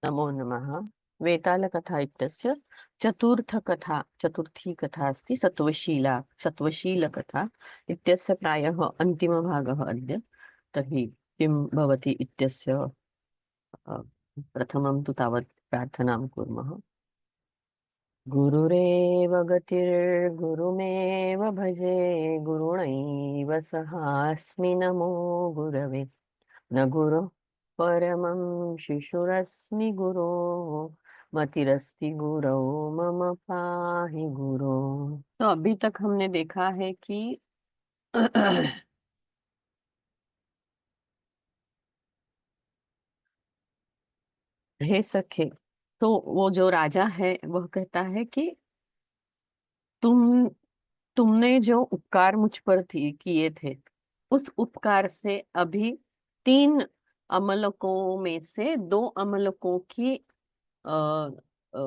नमो नमः। वेतालकथा इत्यस्य चतुर्थी कथा अस्ति सत्त्वशीलकथा इत्यस्य प्रायः अन्तिमभागः अद्य। तर्हि किं भवति इत्यस्य अ, प्रथमं तु तावत् प्रार्थनां कुर्मः। गुरुरेव गतिर्गुरुमेव भजे, गुरुणैव सहास्मि नमो गुरवे। न गुरुः परमं शिशुरस्मि गुरो, मतिरस्ति गुरौ मम पाहि गुरो। तो अभी तक हमने देखा है कि हे सखे, तो वो जो राजा है वह कहता है कि तुम तुमने जो उपकार मुझ पर किए थे, उस उपकार से अभी तीन अमलकों में से दो अमलकों की अ, अ,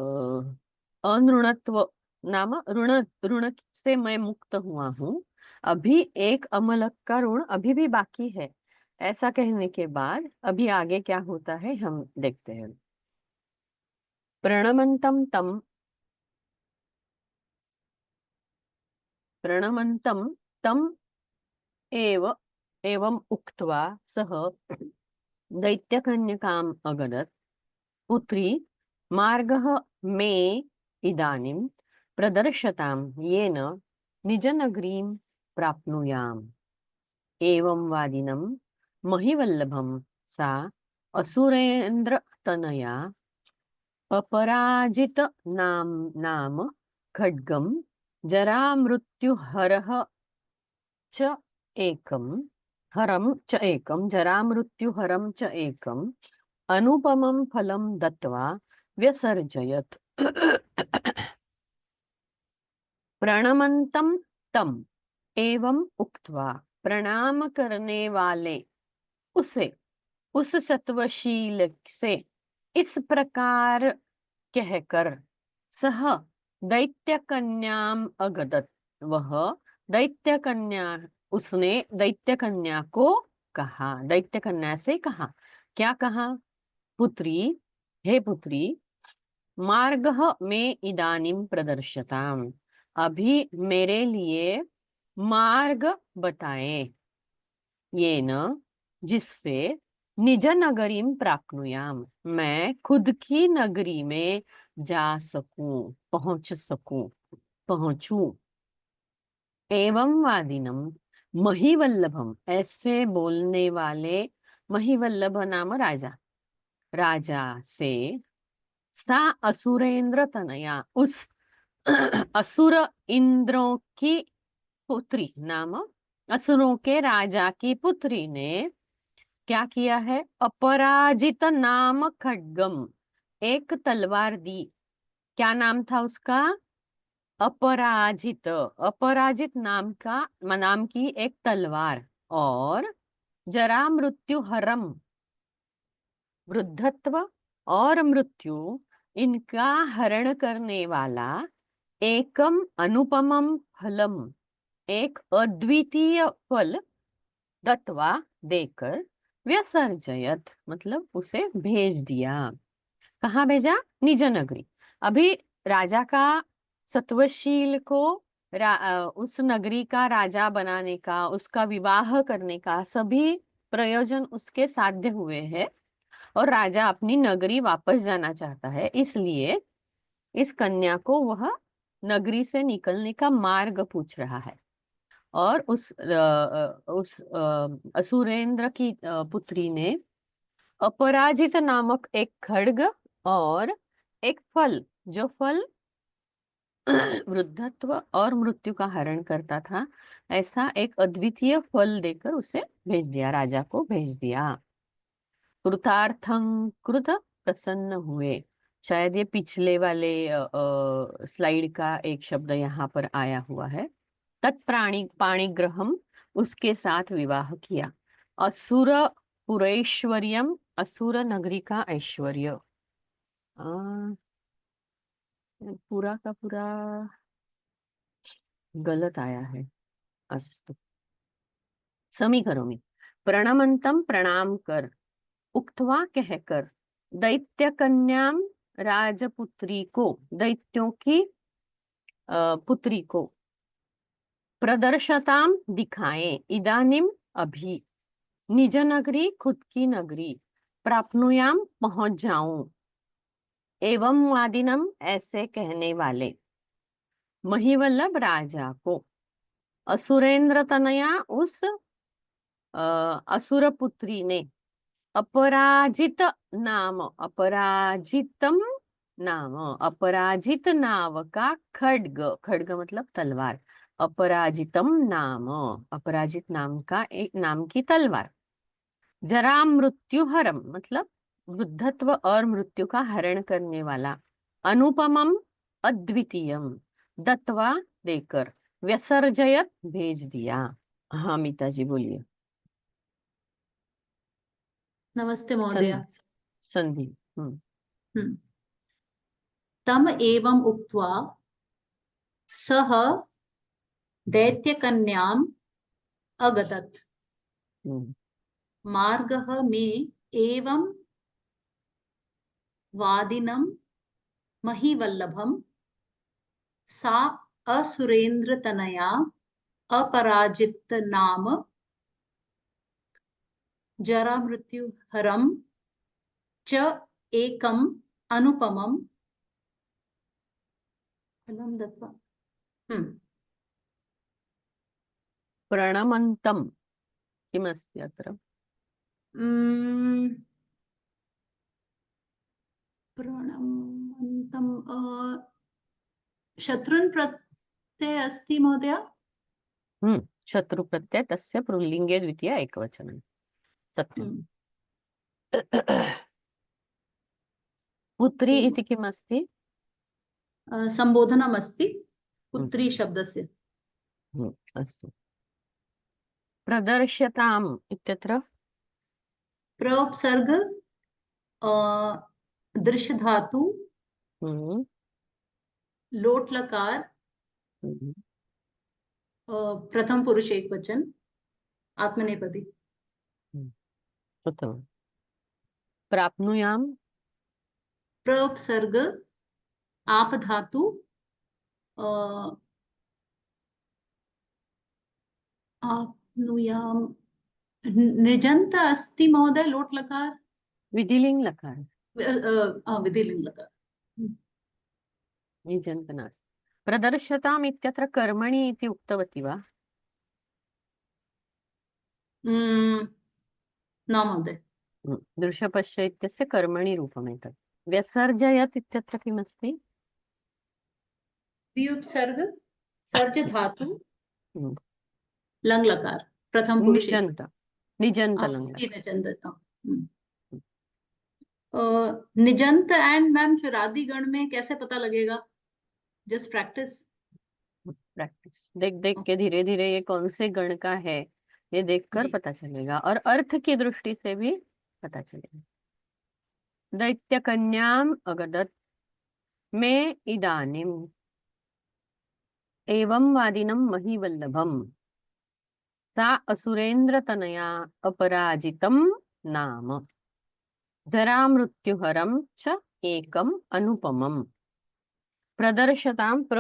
अनृणत्व नाम ऋण ऋण से मैं मुक्त हुआ हूँ। अभी एक अमलक का ऋण अभी भी बाकी है। ऐसा कहने के बाद अभी आगे क्या होता है हम देखते हैं। प्रणमंतम तम प्रणमंतम तम एव एवं उक्त्वा सः दैत्यकन्यकाम् अगदत्। पुत्री, मार्गः मे इदानीं प्रदर्शतां, येन निजनगरीं प्राप्नुयाम्। एवं वादिनं महिवल्लभं सा असुरेन्द्रतनया अपराजित नाम खड्गं जरामृत्युहरः च एकं जरामृत्युहरं च एकम् अनुपमं फलं दत्त्वा व्यसर्जयत्। प्रणमन्तं तम एवं उक्त्वा, प्रणाम करने वाले उसे, उस सत्वशील से इस प्रकार कहकर, सह दैत्य कन्याम अगदत, वह दैत्य कन्या उसने दैत्य कन्या को कहा, दैत्य कन्या से कहा। क्या कहा? पुत्री, हे पुत्री, मार्गः में इदानीं प्रदर्शताम, अभी मेरे लिए मार्ग बताए, ये न जिससे निज नगरीं प्राप्नुयाम, मैं खुद की नगरी में जा सकूं, पहुंच सकूं, पहुंचूं। एवं वादिनम महिवल्लभम, ऐसे बोलने वाले महिवल्लभ नाम राजा, राजा से सा असुरेंद्र तनया, उस असुर इंद्रों की पुत्री नाम असुरों के राजा की पुत्री ने क्या किया है? अपराजित नाम खड्गम, एक तलवार दी। क्या नाम था उसका? अपराजित। अपराजित नाम की एक तलवार, और जरा मृत्यु हरम, वृद्धत्व और मृत्यु इनका हरण करने वाला एकम अनुपमम फलम, एक अद्वितीय फल दत्वा देकर व्यसर्जयत, मतलब उसे भेज दिया। कहाँ भेजा? निज नगरी। अभी राजा का, सत्वशील को उस नगरी का राजा बनाने का, उसका विवाह करने का सभी प्रयोजन उसके साध्य हुए हैं, और राजा अपनी नगरी वापस जाना चाहता है। इसलिए इस कन्या को वह नगरी से निकलने का मार्ग पूछ रहा है। और उस असुरेंद्र की पुत्री ने अपराजित नामक एक खड्ग और एक फल, जो फल वृद्धत्व और मृत्यु का हरण करता था, ऐसा एक अद्वितीय फल देकर उसे भेज दिया, राजा को भेज दिया। कृतार्थं कृत, प्रसन्न हुए। शायद ये पिछले वाले स्लाइड का एक शब्द यहाँ पर आया हुआ है। तत्प्राणी पाणिग्रहम, उसके साथ विवाह किया। असुर पुरैश्वर्यम, असुर नगरी का ऐश्वर्य। आ, पूरा का पूरा गलत आया है। अस्तु, समीकरोमि। प्रणमंतम, प्रणाम कर, उक्तवा कहकर, दैत्य कन्याम राजपुत्री को, दैत्यों की पुत्री को, प्रदर्शताम दिखाएं, इदानीम अभी, निज नगरी खुद की नगरी, प्राप्नुयाम पहुंच जाऊं, एवं वादिनम ऐसे कहने वाले, महिवल्लभ राजा को, असुरेंद्र तनया उस असुर पुत्री ने, अपराजित नाम, अपराजितम नाम, अपराजित नाव का खड्ग, खड्ग मतलब तलवार, अपराजितम नाम, अपराजित नाम का एक नाम की तलवार, जरा मृत्यु हरम मतलब वृद्धत्व और मृत्यु का हरण करने वाला, अनुपमम अद्वितीयम दत्वा देकर, व्यसर्जयत भेज दिया। हाँ मीता जी बोलिए। नमस्ते महोदय। संधि, संधि। हम्म। तम एवं उक्त्वा सः दैत्यकन्याम् अगदत्। हम्म। मार्गः मे एवं वादिनं महीवल्लभं, सा असुरेन्द्रतनया अपराजित नाम, जरा मृत्युहरं च एकम् अनुपमं फलं दत्वा। प्रणमन्तं किमस्ति अत्र? प्रणमन्तं शत्रुन् प्रत्यय अस्ति महोदय। शत्रु प्रत्यय तस्य पुल्लिंगे द्वितीया एकवचनं सत्यम्। पुत्री इति किमस्ति? संबोधनम् अस्ति पुत्री शब्दस्य। अस्तु। प्रदर्श्यताम् इत्यत्र प्रउपसर्ग दृश्य धातु लोट लकार प्रथम पुरुष एकवचन आत्मनेपदी। उत्तमम्। प्राप्नुयाम प्रउपसर्ग आप धातु आप्नुयाम निजंत अस्ति महोदय लोट लकार विधिलिंग लकार विधिलिंग लकार निजन्त नास्ति। प्रदर्श्यताम् इत्यत्र कर्मणि इति उक्तवती वा? न महोदय। दृश्यपश्य इत्यस्य कर्मणि रूपमेतत्। व्यसर्जयत् इत्यत्र किमस्ति? विउपसर्ग सर्ज धातु लंग लकार प्रथम पुरुष निजंत, निजंत लंग लकार। निजंत एंड मैम चुरादी गण में कैसे पता लगेगा? जस्ट प्रैक्टिस, प्रैक्टिस देख देख के धीरे धीरे ये कौन से गण का है ये देखकर पता चलेगा, और अर्थ की दृष्टि से भी पता चलेगा। दैत्य कन्याम अगदत् में इदानीम एवं वादिनं महीवल्लभम, सा असुरेन्द्र तनया अपराजितम नाम, जरा मृत्युहरम च एकम अनुपमम। प्रदर्शताम प्र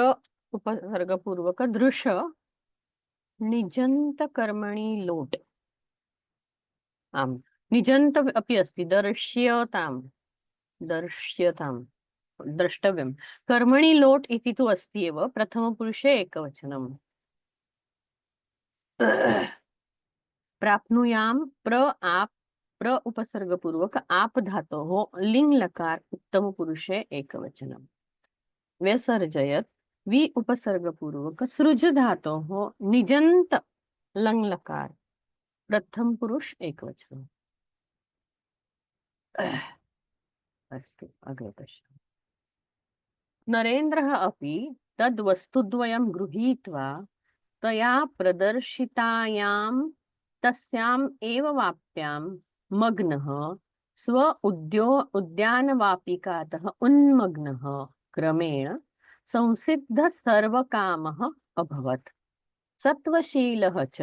उपसर्ग पूर्वक दृश्य निजंत कर्मणि लोट, आम निजंत अपि अस्ति, दर्श्यताम, दर्श्यताम द्रष्टव्यम, कर्मणि लोट इति तु अस्ति एव, प्रथमपुरुषे एकवचनम्। प्राप्नुयाम प्र उपसर्ग पूर्वक आप धातोः लिंग लकार उत्तम पुरुषे एकवचनम्। व्यसर्जयत् वि उपसर्ग पूर्वक सृज धातोः निजंत लंग लकार प्रथम पुरुष एकवचनम्। अस्तु अग्रे पश्यामः। नरेन्द्रः अपि तद्वस्तुद्वयं गृहीत्वा तया प्रदर्शितायां तस्याम् एव वाप्यां मग्नः स्व उद्यानवापिकातः उन्मग्नः क्रमेण संसिद्धः सर्वकामः अभवत्। सत्वशीलः च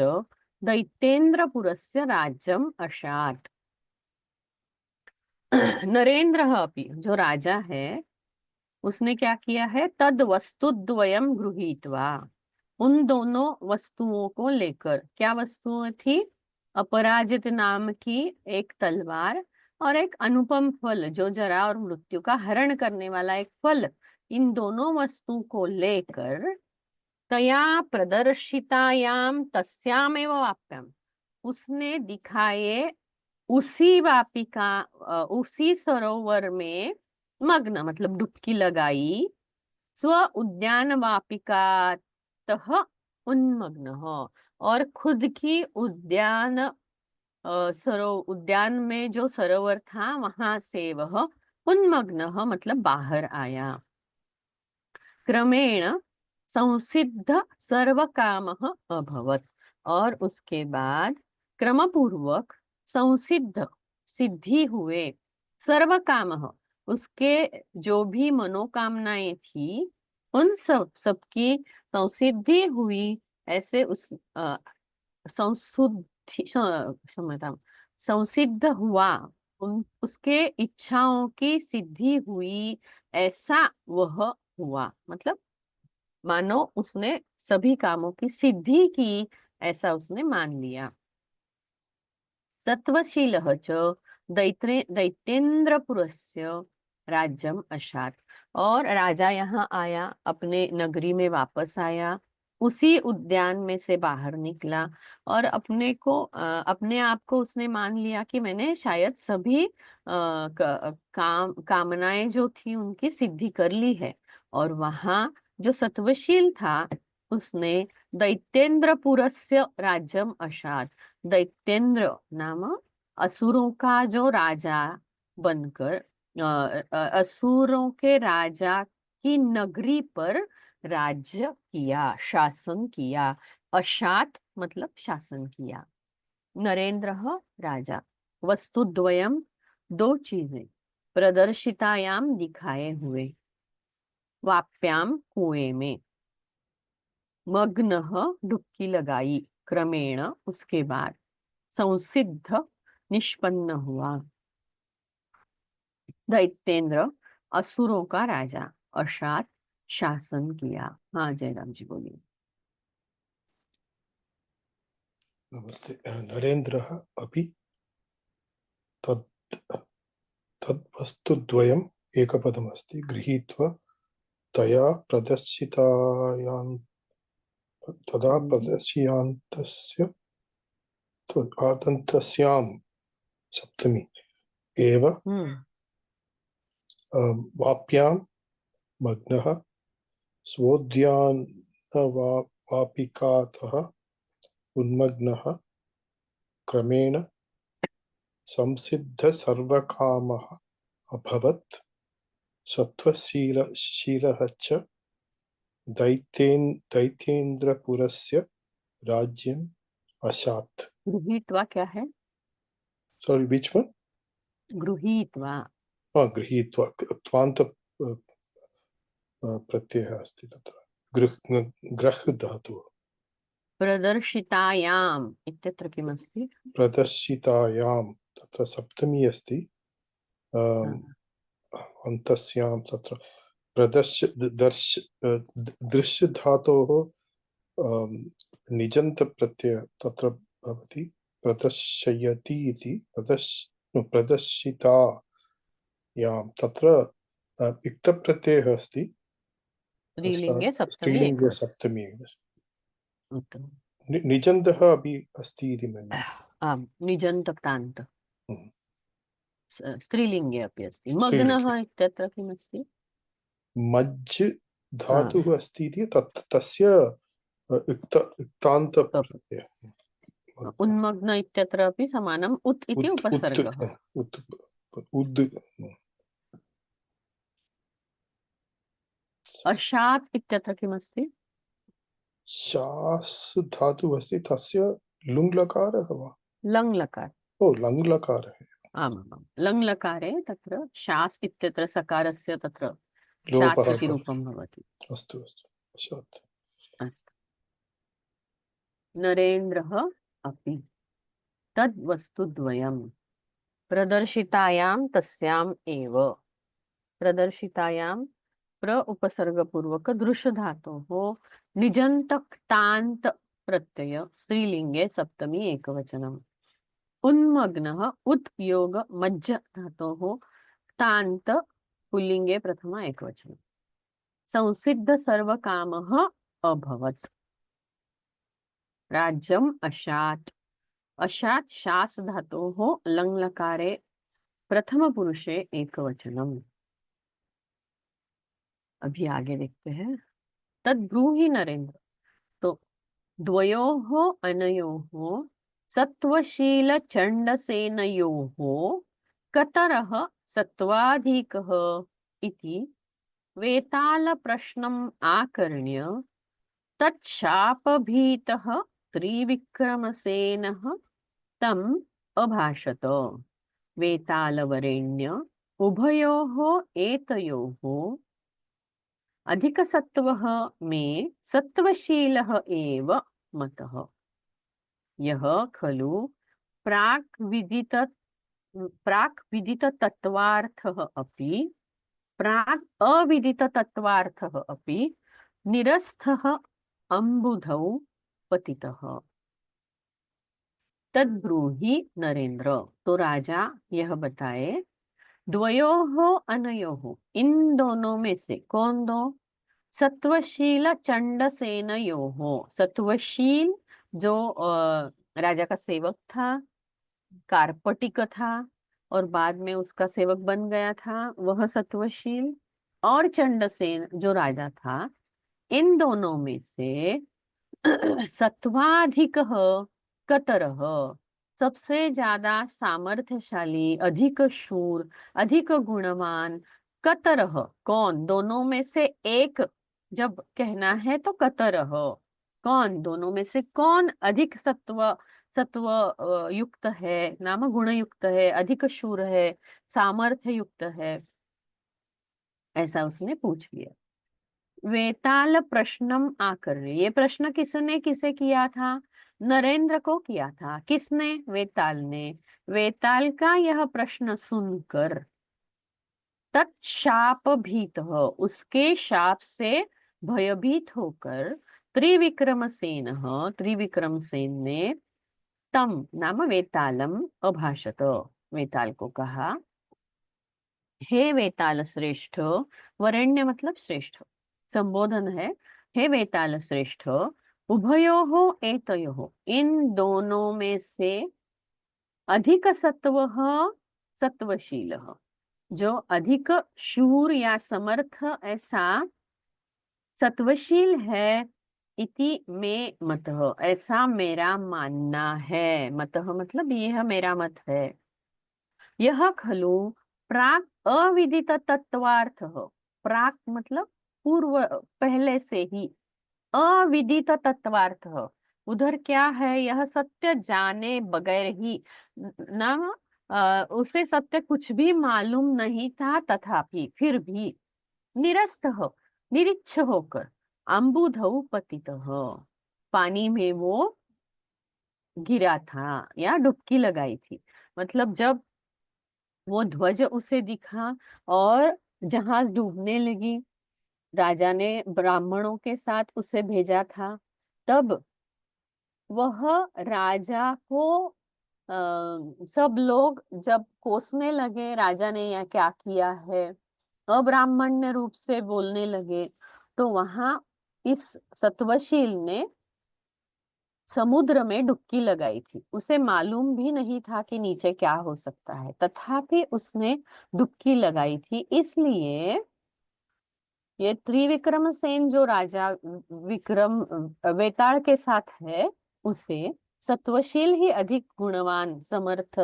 दैत्येन्द्रपुरस्य राज्यम् अशात्। नरेंद्र अपि, जो राजा है, उसने क्या किया है? तद वस्तुद्वयम गृहीत्वा, उन दोनों वस्तुओं को लेकर। क्या वस्तुएं थी? अपराजित नाम की एक तलवार और एक अनुपम फल, जो जरा और मृत्यु का हरण करने वाला एक फल। इन दोनों वस्तु को लेकर तया प्रदर्शितायाम तस्यामेव वाप्यम, उसने दिखाए उसी वापिका, उसी सरोवर में मग्न, मतलब डुबकी लगाई। स्व उद्यान वापिका उन्मग्न हो, और खुद की उद्यान में जो सरोवर था वहां से वह उन्मग्न, मतलब बाहर आया। क्रमेण संसिद्ध सर्व काम अभवत, और उसके बाद क्रमपूर्वक संसिद्ध, सिद्धि हुए, सर्व काम, उसके जो भी मनोकामनाएं थी उन सबकी संसिद्धि हुई। ऐसे उस संशुद्धि क्षमता संसिद्ध हुआ, उसके इच्छाओं की सिद्धि हुई, ऐसा वह हुआ। मतलब मानो उसने सभी कामों की सिद्धि की, ऐसा उसने मान लिया। सत्वशीलः च दैत्येन्द्रपुरस्य राज्यम अशात, और राजा यहाँ आया, अपने नगरी में वापस आया, उसी उद्यान में से बाहर निकला, और अपने आप को उसने मान लिया कि मैंने शायद सभी कामनाएं जो थी उनकी सिद्धि कर ली है। और वहां जो सत्वशील था, उसने दैत्येन्द्रपुरस्य राज्यम अशात, दैत्येंद्र नाम असुरों का जो राजा बनकर, असुरों के राजा की नगरी पर राज्य किया, शासन किया। अशात मतलब शासन किया। नरेंद्र राजा, वस्तुद्वयम दो चीजें, प्रदर्शितायाम दिखाए हुए, वाप्याम कुएं में, मग्न डुबकी लगाई, क्रमेण उसके बाद, संसिद्ध निष्पन्न हुआ, दैत्येंद्र असुरों का राजा, अशात शासन किया। हाँ जयराम जी बोलिए। नमस्ते। नरेन्द्रः अपि तद् तद्वस्तुद्वयम् एकपदमस्ति गृहीत्वा तदा प्रदर्शयान्तस्य आदन्तस्यां सप्तमी एव वाप्यां मग्नः स्वोद्यानवापिकातः उन्मग्नः क्रमेण संसिद्धसर्वकामः अभवत्। सत्त्वशीलः च दैत्येन्द्रपुरस्य राज्यम् अशात्। गृहीत्वा क्या है? Sorry, which one? गृहीत्वा। गृहीत्वा, त्वान्त प्रत्ययः अस्ति तत्र, ग्रह धातुः। प्रदर्शितायाम इत्यत्र किमस्ति? प्रदर्शितायां तत्र सप्तमी अस्ति, अन्तस्यां तत्र दृश्य धातोः निजन्त प्रत्यय तत्र भवति। प्रदर्शयति इति प्रदर्शितायां तत्र इक्त प्रत्ययः अस्ति, स्त्रीलिंगे सप्तमी स्त्रीलिङ्गे एकवचन। सप्तमी। उत्तमम्। निजन्तः अपि अस्ति इति मन्ये। आम्, निजन्तक्तान्त स्त्रीलिङ्गे अपि अस्ति। मग्नः स्त्रीलिङ्गे इत्यत्र किमस्ति? मज् धातुः अस्ति इति तस्य इक्तान्तप्रत्ययः। उन्मग्न इत्यत्र अपि समानम्, उत् इति उपसर्गः। उद्। अशात् इत्यत्र किमस्ति? शास् धातुः अस्ति, तस्य लुङ् लकारः वा? लङ् लकार। ओ, लङ् लकारः। आमामां, लङ् लकारे तत्र शास् इत्यत्र सकारस्य तत्र शात् लोपः इति रूपं भवति। अस्तु अस्तु, अशात्। अस्तु। नरेन्द्रः अपि तद्वस्तुद्वयम् प्रदर्शितायां तस्याम एव। प्रदर्शितायां प्र उपसर्गपूर्वक दृश धातोः निजन्तक्तान्त प्रत्यय स्त्रीलिंगे सप्तमी एकवचनम्। उन्मग्नः उत्योग मज्ज धातोः तान्त पुल्लिंगे प्रथमा एकवचनम्। संसिद्ध सर्वकामः अभवत्। राज्यम् अशात्। अशात् शास धातोः लङ् लकारे प्रथम पुरुषे एकवचनम्। अभी आगे देखते हैं। तद्ब्रूहि नरेंद्र। तो द्वयोः अनयोः सत्वशील चण्डसेनयोः कतरः सत्वाधिकः इति वेतालप्रश्नम् आकर्ण्य तच्छापभीतः त्रिविक्रमसेनः तम् अभाषत। वेतालवरेण्य उभयोः एतयोः अधिकसत्वः मे सत्वशीलः एव मतः। यः खलु प्राक् विदिततत्त्वार्थः अपि प्राक् अविदिततत्त्वार्थः अपि निरस्थः अम्बुधौ पतितः। तद्ब्रूहि नरेंद्र। तो राजा यह बताए, द्वयोः अनयोः, इन दोनों में से कौन दो? सत्वशील चंडसेनयोः। सत्वशील जो राजा का सेवक था, कार्पटिक था और बाद में उसका सेवक बन गया था, वह सत्वशील, और चंडसेन जो राजा था, इन दोनों में से सत्वाधिकः कतरः, सबसे ज्यादा सामर्थ्यशाली, अधिक शूर, अधिक गुणवान, कतरः कौन? दोनों में से एक जब कहना है तो कतरः कौन? दोनों में से कौन अधिक सत्व युक्त है, नाम गुण युक्त है, अधिक शूर है, सामर्थ्य युक्त है, ऐसा उसने पूछ लिया। वेताल प्रश्नम आकर्ण्य। ये प्रश्न किसने किसे किया था? नरेंद्र को किया था। किसने? वेताल ने। वेताल का यह प्रश्न सुनकर तत्शाप भीत हो, उसके शाप से भयभीत होकर त्रिविक्रमसेन, त्रिविक्रमसेन ने तम नाम वेतालम अभाषत, वेताल को कहा, हे वेताल श्रेष्ठ। वरेण्य मतलब श्रेष्ठ, संबोधन है। हे वेताल श्रेष्ठ, उभयोः एतयोः, इन दोनों में से अधिक सत्वः सत्वशीलः, जो अधिक शूर या समर्थ ऐसा सत्वशील है, इति में मतः, ऐसा मेरा मानना है। मतः मतलब यह मेरा मत है। यह खलु प्राक अविदित तत्वार्थः। प्राक मतलब पूर्व, पहले से ही। अविदित तत्वार्थः, उधर क्या है? यह सत्य जाने बगैर ही, नाम उसे सत्य कुछ भी मालूम नहीं था, तथापि फिर भी निरस्तः निरिच्छ होकर अम्बुधौ पतितः, पानी में वो गिरा था या डुबकी लगाई थी। मतलब जब वो ध्वज उसे दिखा और जहाज डूबने लगी, राजा ने ब्राह्मणों के साथ उसे भेजा था, तब वह राजा को सब लोग जब कोसने लगे, राजा ने यह क्या किया है, अब्राह्मण्य रूप से बोलने लगे, तो वहां इस सत्वशील ने समुद्र में डुबकी लगाई थी। उसे मालूम भी नहीं था कि नीचे क्या हो सकता है, तथापि उसने डुबकी लगाई थी। इसलिए ये त्रिविक्रमसेन जो राजा विक्रम वेताल के साथ है, उसे सत्वशील ही अधिक गुणवान समर्थ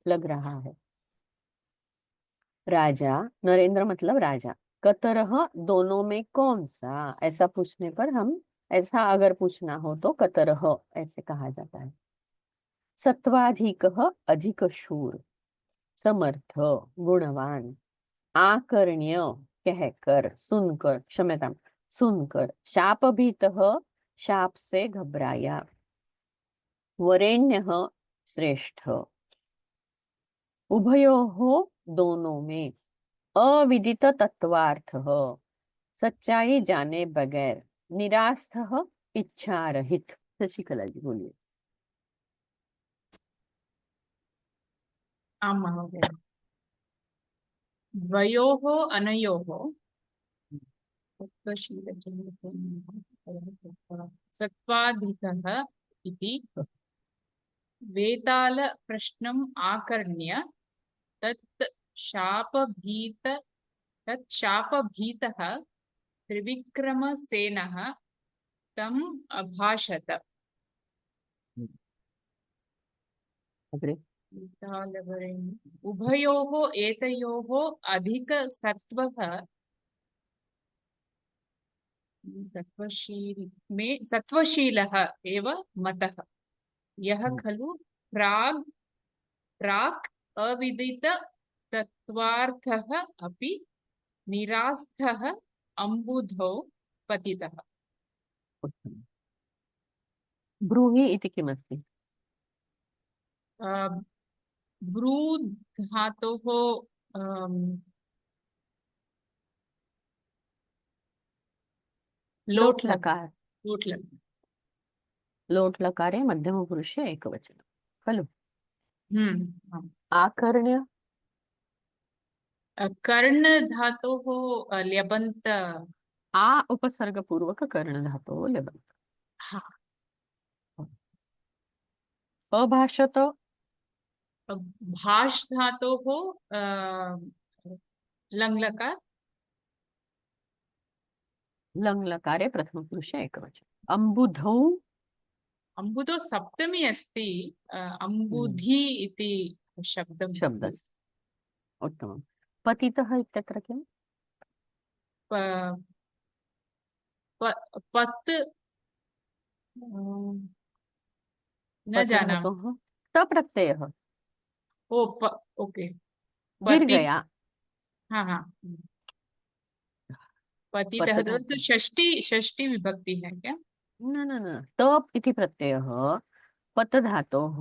लग रहा है। राजा, नरेंद्र मतलब राजा, कतरह दोनों में कौन सा, ऐसा पूछने पर हम, ऐसा अगर पूछना हो तो कतरह ऐसे कहा जाता है। सत्वाधिकः अधिक शूर, समर्थ, गुणवान, आकर्ण्य कहकर, सुनकर, क्षम्यता, सुनकर, शाप भीतः शाप से घबराया, वरेण्यः श्रेष्ठ, उभयोः दोनों में, अविदित तत्वार्थः सच्चाई जाने बगैर, निरास्थः इच्छा रहित। शशिकला जी बोलिए। आम् महोदय। द्वयोः अनयोः सत्त्वाधिकः इति वेतालप्रश्नम् आकर्ण्य तत् शापभीतः त्रिविक्रमसेनः तम् अभाषत। अग्रे। उभयोः एतयोः अधिकसत्त्वः सत्त्वशीलः एव मतः, यः खलु प्राक् अविदित तत्त्वार्थः अपि निरास्थः अम्बुधौ पतितः। उत्तमम्। ब्रूहि इति किमस्ति? ब्रू धातोः लोट् लकार। लोट् लकारे मध्यमपुरुषे एकवचनं खलु? आम्। आकर्ण्य कर्ण धातोः ल्यबन्त। आ उपसर्गपूर्वक कर्ण धातोः ल्यबन्त। हा। अभाषत भाष् धातोः लङ्लकार। लङ् लकारे प्रथमपुरुषे एकवचनम्। अम्बुधौ अम्बुधौ सप्तमी अस्ति, अम्बुधि इति शब्दम् अस्ति। शब्दस्य। उत्तमम्। पतितः इत्यत्र किम्? पत् न जानामि। पतधातोः तप्रत्ययः ओके। गिर गया। हाँ। पतितः तो षष्ठी विभक्ति है क्या? न तप इति प्रत्ययः, पत धातोः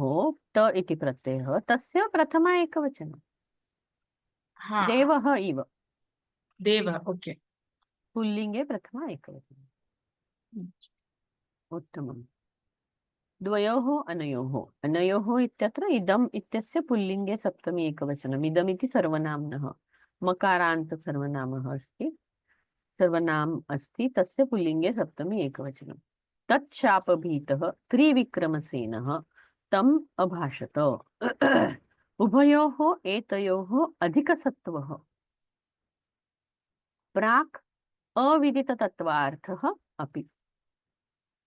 त इति प्रत्ययः, तस्य प्रथम एकवचनं। हाँ। देवः इव। देव, ओके। पुल्लिङ्गे प्रथम एकवचनम्। उत्तमम्। द्वयोः अनयोः, अनयोः इत्यत्र इदम् इत्यस्य पुल्लिङ्गे सप्तमी एकवचनम्। इदम् इति सर्वनाम्नः, मकारान्त सर्वनामः अस्ति, सर्वनाम अस्ति, तस्य पुल्लिङ्गे सप्तमी एकवचनं। तत् शापभीतः त्रिविक्रमसेनः तम् अभाषत। उभयोः एतयोः अधिकसत्त्वः प्राक् अविदिततत्त्वार्थः अपि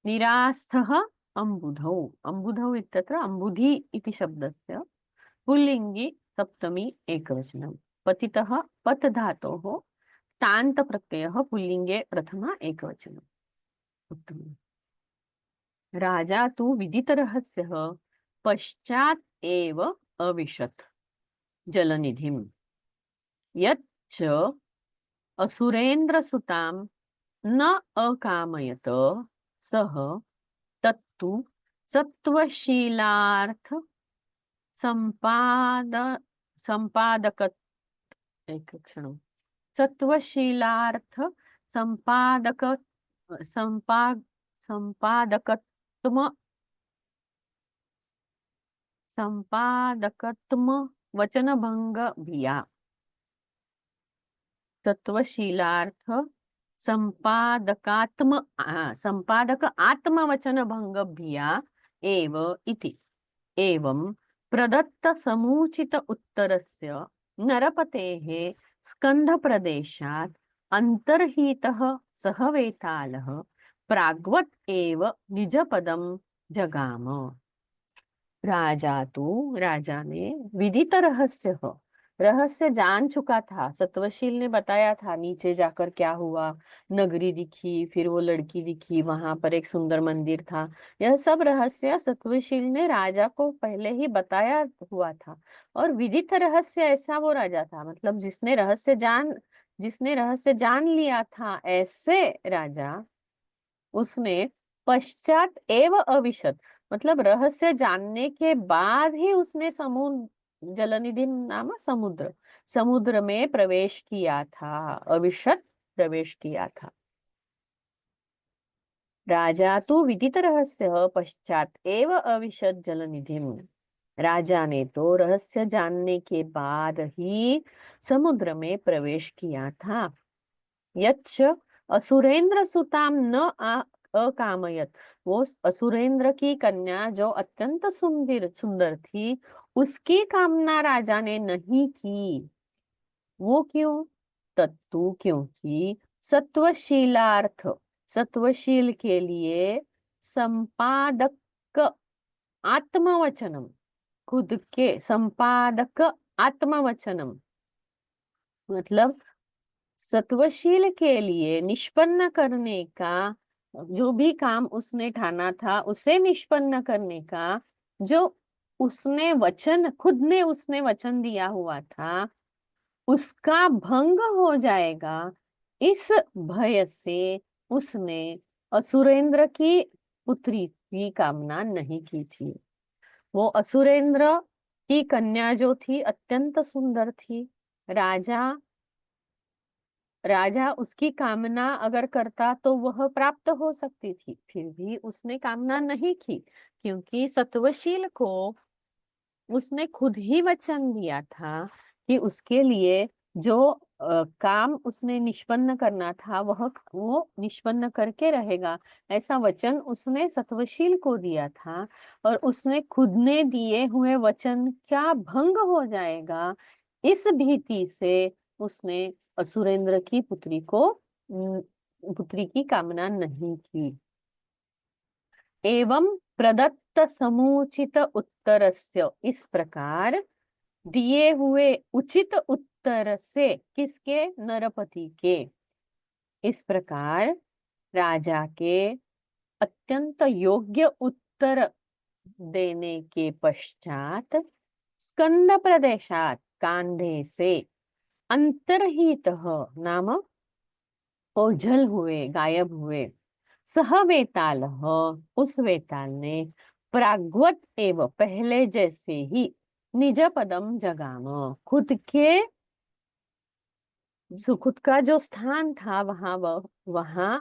निरास्थः अम्बुधौ। अम्बुधौ इत्यत्र अम्बुधि इति शब्दस्य पुल्लिङ्गे सप्तमी एकवचनं। पतितः पत् धातोः तान्त प्रत्ययः पुल्लिङ्गे प्रथमा एकवचनम्। उत्तमम्। राजा तु विदितरहस्यः पश्चात् एव अविशत् जलनिधिं, यच्च असुरेन्द्रसुतां न अकामयत, सः तत्तु सत्त्वशीलार्थ सत्त्वशीलार्थ संपादकत्म वचनभंग भिया। सत्त्वशीलार्थ संपादक आत्मवचनभंग भिया एव इति। एवं प्रदत्त समुचित उत्तरस्य नरपतेः स्कन्धप्रदेशात् अन्तर्हितः सः वेतालः प्राग्वत् एव निजपदं जगाम। राजा ने विदित रहस्य जान चुका था। सत्वशील ने बताया था नीचे जाकर क्या हुआ, नगरी दिखी, फिर वो लड़की दिखी, वहां पर एक सुंदर मंदिर था। यह सब रहस्य सत्वशील ने राजा को पहले ही बताया हुआ था। और विदित रहस्य ऐसा वो राजा था, मतलब जिसने रहस्य जान लिया था, ऐसे राजा, उसने पश्चात एव अविशत, मतलब रहस्य जानने के बाद ही उसने जलनिधि नाम समुद्र, समुद्र में प्रवेश किया था, अविशत प्रवेश किया था। राजा तो विदित रहस्य पश्चात एव अविशत जलनिधिम, राजा ने तो रहस्य जानने के बाद ही समुद्र में प्रवेश किया था। यच्च असुरेंद्र सुताम न अकामयत, वो असुरेंद्र की कन्या जो अत्यंत सुंदर सुंदर थी, उसकी कामना राजा ने नहीं की। वो क्यों? तत्तु क्योंकि सत्वशीलार्थ, सत्वशील के लिए संपादक आत्मवचनम, खुद के संपादक आत्मवचनम, मतलब सत्वशील के लिए निष्पन्न करने का, जो भी काम उसने ठाना था उसे निष्पन्न करने का जो उसने वचन, खुद ने उसने वचन दिया हुआ था, उसका भंग हो जाएगा, इस भय से उसने असुरेंद्र की पुत्री की कामना नहीं की थी। वो असुरेंद्र की कन्या जो थी अत्यंत सुंदर थी। राजा राजा उसकी कामना अगर करता तो वह प्राप्त हो सकती थी, फिर भी उसने कामना नहीं की, क्योंकि सत्वशील को उसने खुद ही वचन दिया था कि उसके लिए जो काम उसने निष्पन्न करना था वो निष्पन्न करके रहेगा, ऐसा वचन उसने सत्वशील को दिया था। और उसने खुद ने दिए हुए वचन क्या भंग हो जाएगा, इस भीति से उसने असुरेंद्र की पुत्री की कामना नहीं की। एवं प्रदत्त समुचित उत्तरस्य, इस प्रकार दिए हुए उचित उत्तर से, किसके? नरपति के। इस प्रकार राजा के अत्यंत योग्य उत्तर देने के पश्चात स्कंद प्रदेशात, कांधे से, अंतर्हित नाम ओझल हुए, गायब हुए, सह वेताल, उस वेताल ने प्राग्वत एव, पहले जैसे ही, निज पदम जगाम, खुद का जो स्थान था वहां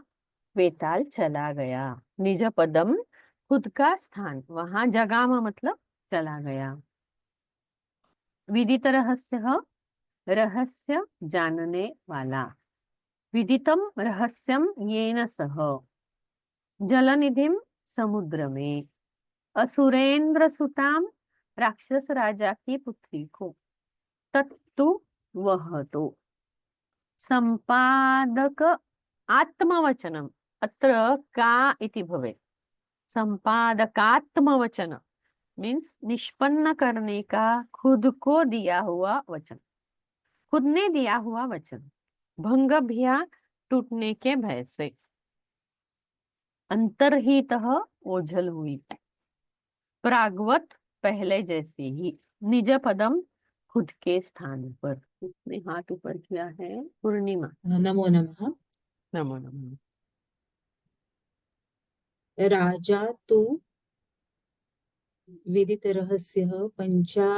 वेताल चला गया। निज पदम, खुद का स्थान, वहां जगाम मतलब चला गया। विदित रहस्य, रहस्य जानने वाला, विदितम रहस्यम येन सह, जलनिधिम, समुद्र में, असुरेंद्र सुताम, राक्षस राजा की पुत्री को, तत्तु वह तो, संपादक आत्मवचनम, अत्र का इति भवेत्, संपादकात्मवचन मीन्स निष्पन्न करने का खुद को दिया हुआ वचन, खुद ने दिया हुआ वचन, भंग भया, टूटने के भय से, अंतर्हितः, ओझल हुई, प्रागवत, पहले जैसे ही, निज पदम, खुद के स्थान पर। उसने हाथ ऊपर किया है। पूर्णिमा, नमो नमः। नमो नमः। राजा तु विदित रहस्य पंचा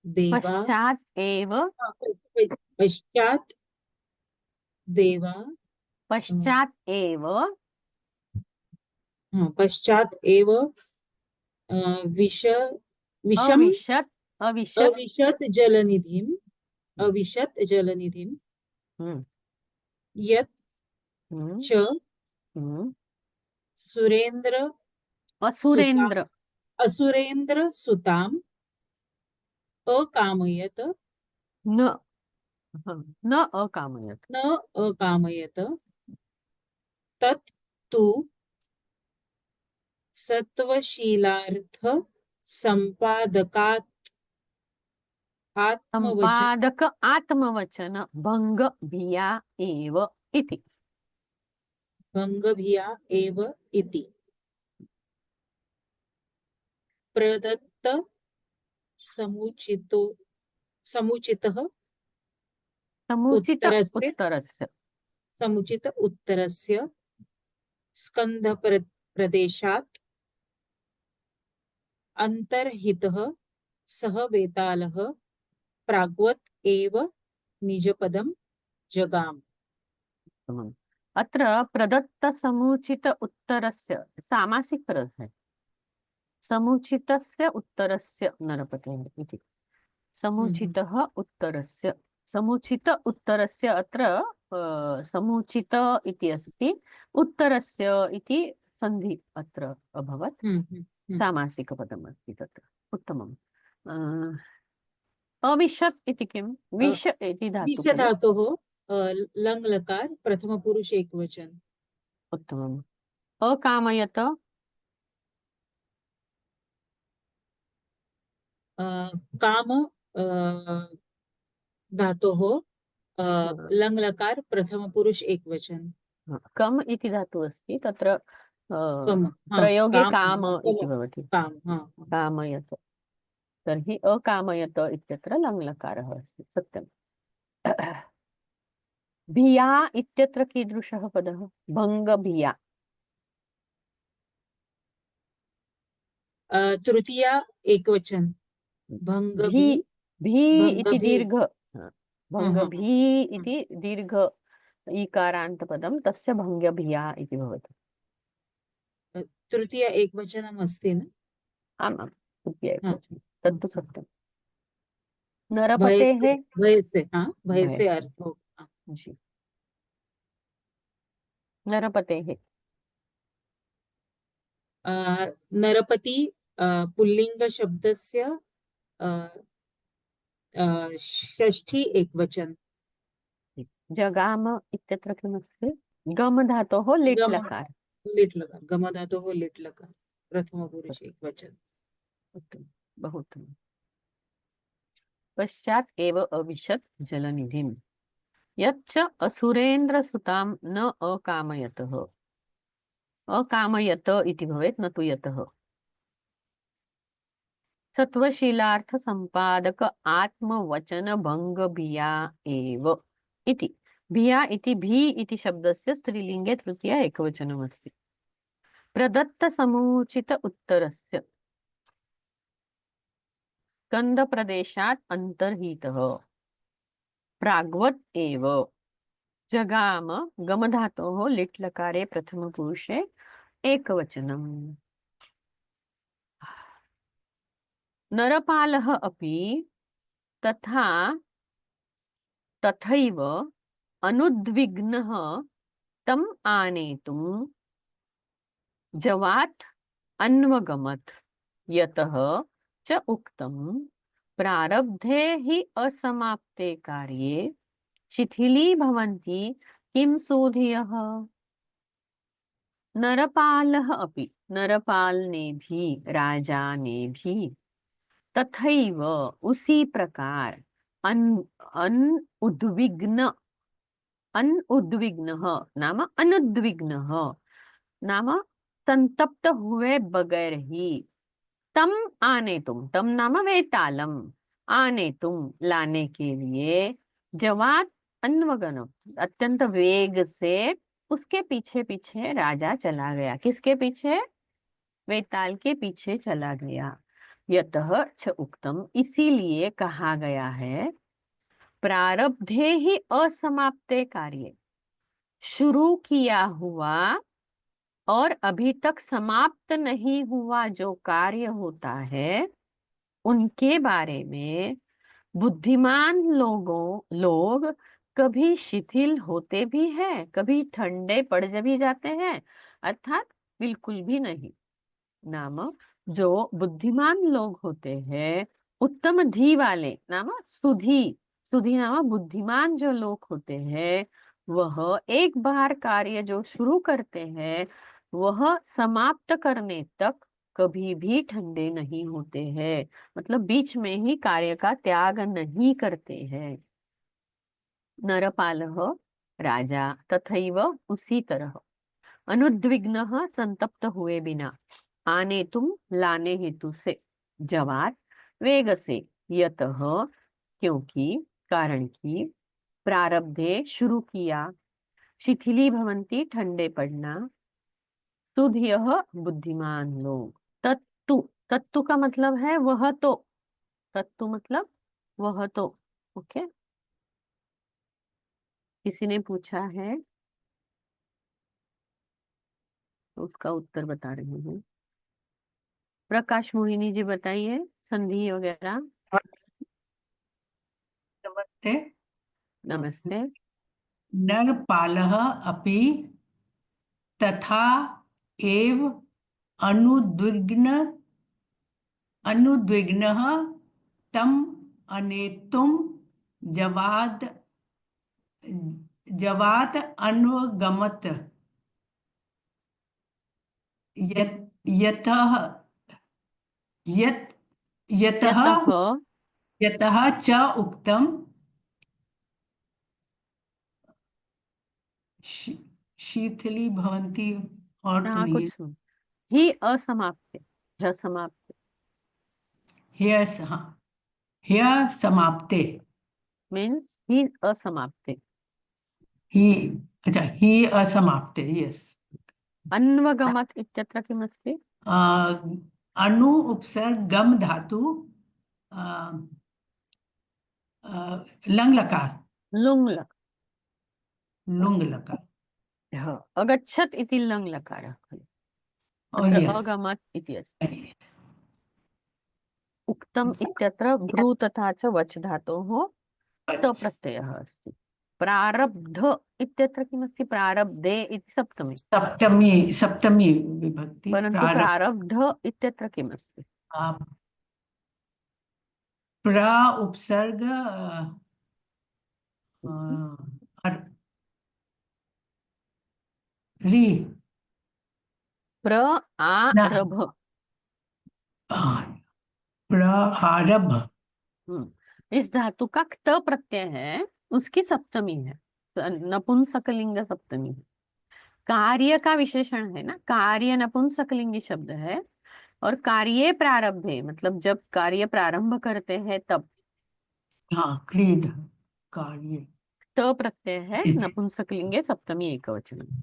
देवा, पश्चात एव, पश्चात देवा, पश्चात एव, पश्चात एव विष विषम अविशत, अविशत, अविशत जलनिधिम, अविशत जलनिधिम, हम्म, यत् हम्म, च हम्म, सुरेंद्र सुता असुरेंद्र, असुरेंद्र सुताम अकामयत, न, न अकामयत, न अकामयत, तत् तु सत्वशीलार्थ संपादकात् आत्मवचन, संपादक आत्मवचन भंग भिया एव इति। भंगभिया एव इति। प्रदत्त समुचितो समुचितः समुचित उत्तरस्य उत्तरस्य, समुचित उत्तरस्य स्कंध प्रदेशात् अंतर्हितः सः वेतालः प्राग्वत् एव निजपदं जगाम। उत्तमम्। अत्र प्रदत्तसमुचित उत्तरस्य सामासिक पद है। समुचितस्य उत्तरस्य नरपतेः इति। समुचितः उत्तरस्य समुचित उत्तरस्य अत्र समुचित इति अस्ति, उत्तरस्य इति सन्धि अत्र अभवत्। सामासिकपदम् अस्ति तत्र। उत्तमम्। अविशत् इति किं? विश इति धातु विश खलु? धातोः लङ् लकार प्रथमपुरुष एकवचन। उत्तमम्। अकामयत काम धातोः लङ् लकार प्रथमपुरुष एकवचन। कम् इति धातुः अस्ति तत्र कम, प्रयोगे काम, काम कम, इति भवति। काम, कामयत, तर्हि अकामयत इत्यत्र लङ् लकारः अस्ति। सत्यम्। भिया इत्यत्र कीदृशः पदः? भङ्गभिया। तृतीया एकवचन। भङ्गभी, भी भी इति भङ्गभी। दीर्घ भङ्गभी इति दीर्घ ईकारान्तपदं, तस्य भङ्गभिया इति भवति। तृतीया एकवचनम् अस्ति न? आमां, तृतीया एकवचनं, तत्तु सत्यम्। नरपतेः भयसे भयसे। अर्थ जी। नरपतेः नरपति पुल्लिंग शब्दस्य षष्ठी एकवचन। जगाम इत्यत्र किमस्ति? गम धातोः लिट् गम लकार। लिट् लकार, गम धातोः लिट् लकार प्रथमपुरुष एकवचन। उत्तमं, बहु उत्तमम्। पश्चात् एव अविशत् जलनिधिम् यच्च असुरेन्द्रसुतां न अकामयतः। अकामयत इति भवेत्, न तु यतः। सत्वशीलार्थ संपादक आत्मवचन भंग भिया एव इति। भिया इति भी इति शब्दस्य स्त्रीलिङ्गे तृतीया एकवचनमस्ति। प्रदत्त समुचित उत्तरस्य स्कन्धप्रदेशात् अन्तर्हितः प्राग्वत् एव जगाम गमधातोः लिट् लकारे प्रथमपुरुषे एकवचनम्। नरपालः अपि तथैव अनुद्विग्नः तम् आनेतुं जवात् अन्वगमत्, यतः च उक्तं प्रारब्धे हि असमाप्ते कार्ये शिथिली भवन्ति किं सूधियः। नरपालः अपि, नरपाल ने भी, राजा ने भी, तथैव उसी प्रकार अनुद्विग्नः नाम अनुद्विग्नः नाम संतप्त हुए बगैर ही, तम आनेतुम, तम नाम वेतालम, आनेतुम लाने के लिए, जवात अन्वगनम अत्यंत वेग से उसके पीछे पीछे राजा चला गया। किसके पीछे? वेताल के पीछे चला गया। यतः च उक्तम, इसीलिए कहा गया है, प्रारब्धे ही असमाप्ते कार्य, शुरू किया हुआ और अभी तक समाप्त नहीं हुआ जो कार्य होता है, उनके बारे में बुद्धिमान लोग कभी शिथिल होते भी हैं, कभी ठंडे पड़ भी जाते हैं, अर्थात बिल्कुल भी नहीं। नाम जो बुद्धिमान लोग होते हैं, उत्तम धी वाले नाम सुधी नाम बुद्धिमान जो लोग होते हैं, वह एक बार कार्य जो शुरू करते हैं वह समाप्त करने तक कभी भी ठंडे नहीं होते हैं, मतलब बीच में ही कार्य का त्याग नहीं करते हैं। नरपालः राजा तथैव उसी तरह अनुद्विग्नः संतप्त हुए बिना, आनेतुम लाने हेतु से, जवात वेग से, यतः क्योंकि, कारण की, प्रारब्धे शुरू किया, शिथिली भवन्ति ठंडे पड़ना, सुधियः बुद्धिमान लोग, तत्तु का मतलब है वह तो, तत्तु मतलब वह तो। ओके, किसी ने पूछा है तो उसका उत्तर बता रही हूँ। प्रकाश मोहिनी जी बताइए संधि वगैरह। नमस्ते। नमस्ते। नरपालः अपि तथा एव अनुद्विग्नः तम् अनेतुं जवात् अन्वगमत् यतः यतः यतः च उक्तम् शीतली भवन्ति और तो हाँ नहीं कुछ ही असमाप्त, ह्य समाप्त ह्य समाप्ते मीन्स ही असमाप्ते। ही अच्छा ही असमाप्ते यस अन्वगमत् इत्यत्र किमस्ति? अणु उपसर्ग गम धातु लंग लकार लुङ् लक्। लुंग लकार ह्य अगच्छत् इति लङ् लकारः खलु, और अत्र यस अगमत् इति अस्ति। उक्तम् इत्यत्र भ्रू तथा च वच् धातोः त प्रत्ययः अस्ति। प्रारब्ध इत्यत्र किमस्ति? प्रारब्धे इति सप्तमी, सप्तमी विभक्ति परन्तु प्रारब्ध इत्यत्र किमस्ति? प्रा उपसर्ग री प्र आरभ। प्रारभ इस धातु का त प्रत्यय है, उसकी सप्तमी है, नपुंसकलिंग सप्तमी है। कार्य का विशेषण है ना, कार्य नपुंसकलिंगी शब्द है। और कार्ये प्रारब्धे मतलब जब कार्य प्रारंभ करते हैं तब हाँ क्रीड कार्य त प्रत्यय है, नपुंसकलिंगे सप्तमी एकवचनम्।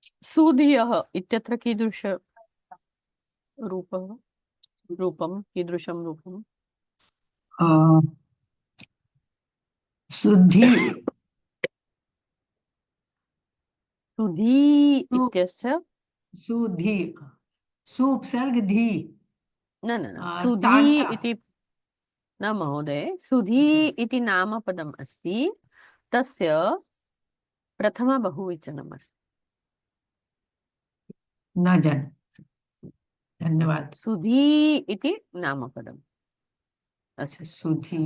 सुधियः इत्यत्र कीदृश रूपः रूपं कीदृशं रूपम्? शुद्धि सुधी इत्यस्य सुधि सुपसर्ग धी न न न सुधी तान्ता इति न महोदय, सुधी इति नामपदम् अस्ति, तस्य प्रथमा बहुवचनम् अस्ति। न जान धन्यवाद सुधी इति नामपदम् अस्ति। सुधि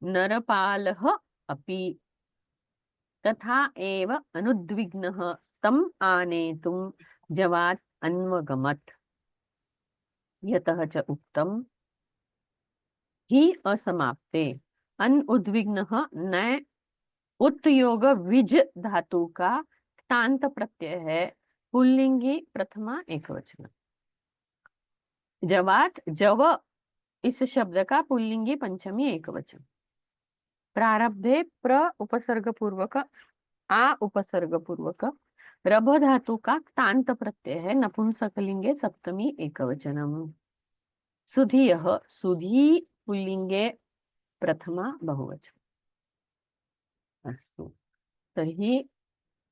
नरपालः अपि तथा एव अनुद्विग्नः तम् आनेतुं जवात् अन्वगमत् यतः च उक्तम् ही असमाप्ते। अन उद्विग्नः न उत्योग विज धातु का क्तांत प्रत्यय है, पुल्लिंगी प्रथमा एकवचन। जवात जव इस शब्द का पुल्लिंगी पंचमी एकवचन। प्रारब्धे प्र उपसर्ग पूर्वक आ उपसर्ग पूर्वक रभ धातु का क्तांत प्रत्यय है, नपुंसकलिंगे सप्तमी एकवचनम। सुधियः सुधी पुल्लिंगे प्रथमा बहुवचन। अस्तु, तर्हि